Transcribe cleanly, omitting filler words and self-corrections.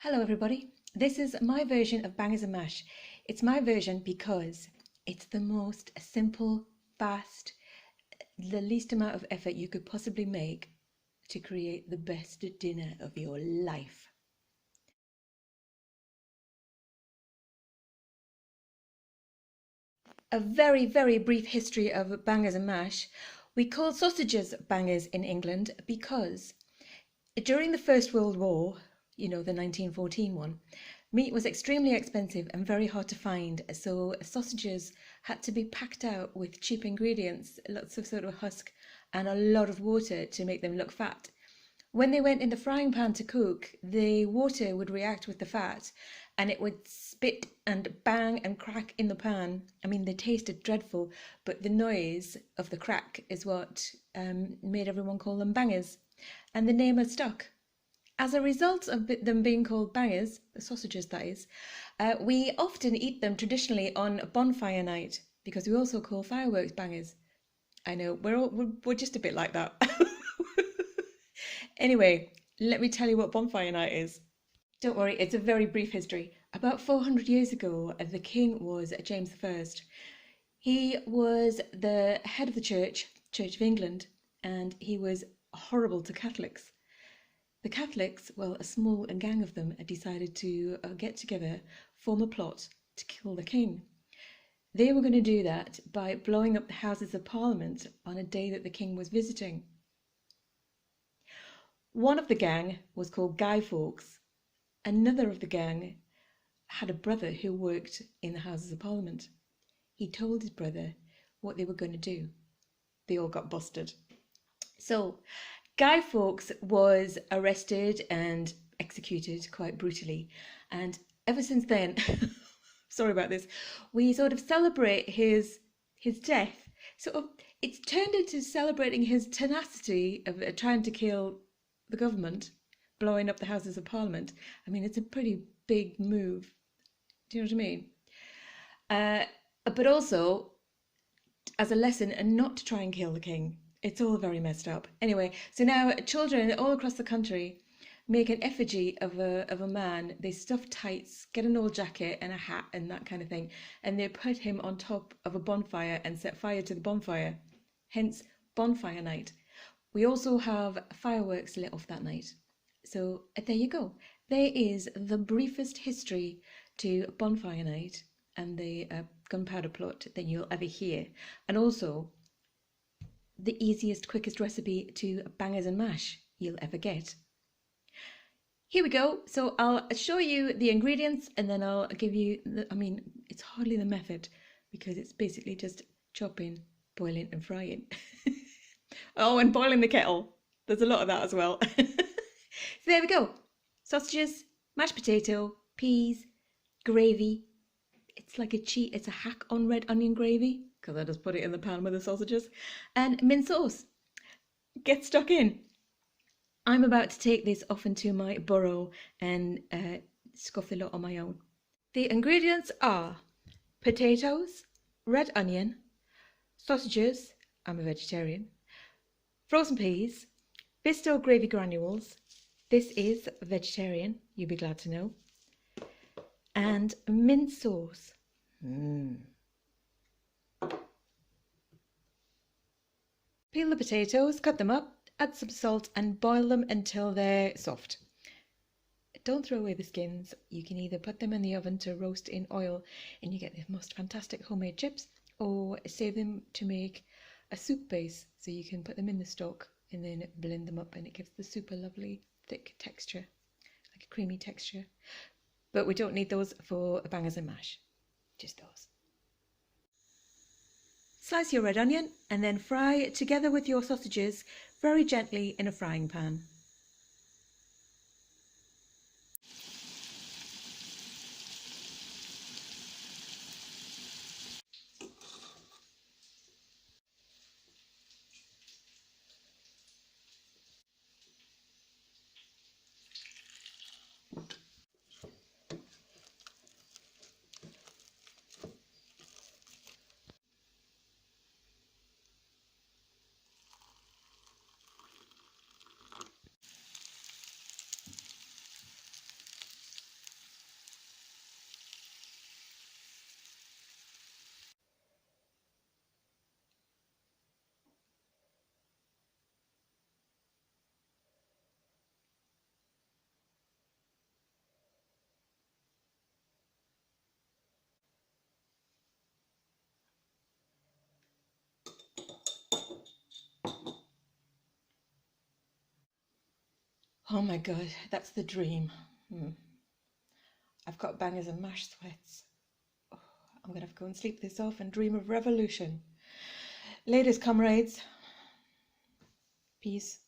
Hello everybody, this is my version of bangers and mash. It's my version because it's the most simple, fast, the least amount of effort you could possibly make to create the best dinner of your life. A very brief history of bangers and mash. We call sausages bangers in England because during the First World War, the 1914 one, meat was extremely expensive and very hard to find, so sausages had to be packed out with cheap ingredients, lots of sort of husk, and a lot of water to make them look fat. When they went in the frying pan to cook, the water would react with the fat and it would spit and bang and crack in the pan. I mean, they tasted dreadful, but the noise of the crack is what made everyone call them bangers. And the name has stuck. As a result of them being called bangers, the sausages that is, we often eat them traditionally on Bonfire Night because we also call fireworks bangers. I know, we're just a bit like that. Anyway, let me tell you what Bonfire Night is. Don't worry, it's a very brief history. About 400 years ago, the king was James I. He was the head of the Church of England, and he was horrible to Catholics. The Catholics, well, a small gang of them, decided to get together, form a plot to kill the king. They were going to do that by blowing up the Houses of Parliament on a day that the king was visiting. One of the gang was called Guy Fawkes. Another of the gang had a brother who worked in the Houses of Parliament. He told his brother what they were going to do. They all got busted. So Guy Fawkes was arrested and executed quite brutally. And ever since then, sorry about this, we sort of celebrate his death. It's turned into celebrating his tenacity of trying to kill the government, blowing up the Houses of Parliament. I mean, it's a pretty big move. Do you know what I mean? But also as a lesson and not to try and kill the king. It's all very messed up. Anyway, so now children all across the country make an effigy of a man. They stuff tights, get an old jacket and a hat and that kind of thing, and they put him on top of a bonfire and set fire to the bonfire. Hence, Bonfire Night. We also have fireworks lit off that night. So there you go. There is the briefest history to Bonfire Night and the gunpowder plot that you'll ever hear. And also the easiest, quickest recipe to bangers and mash you'll ever get. Here we go. So I'll show you the ingredients and then I'll give you, it's hardly the method because it's basically just chopping, boiling and frying. Oh, and boiling the kettle. There's a lot of that as well. So there we go. Sausages, mashed potato, peas, gravy. It's like it's a hack on red onion gravy because I just put it in the pan with the sausages, and mint sauce. Get stuck in. I'm about to take this off into my burrow and scoff the lot on my own. The ingredients are potatoes, red onion, sausages, I'm a vegetarian, frozen peas, Bisto gravy granules, this is vegetarian, you'll be glad to know, and mint sauce. Peel the potatoes, cut them up, add some salt and boil them until they're soft. Don't throw away the skins. You can either put them in the oven to roast in oil and you get the most fantastic homemade chips, or save them to make a soup base so you can put them in the stock and then blend them up and it gives the soup a lovely thick texture, like a creamy texture. But we don't need those for bangers and mash, just those. Slice your red onion and then fry together with your sausages very gently in a frying pan. Oh my God, that's the dream. I've got bangers and mash sweats. Oh, I'm going to have to go and sleep this off and dream of revolution. Ladies, comrades, peace.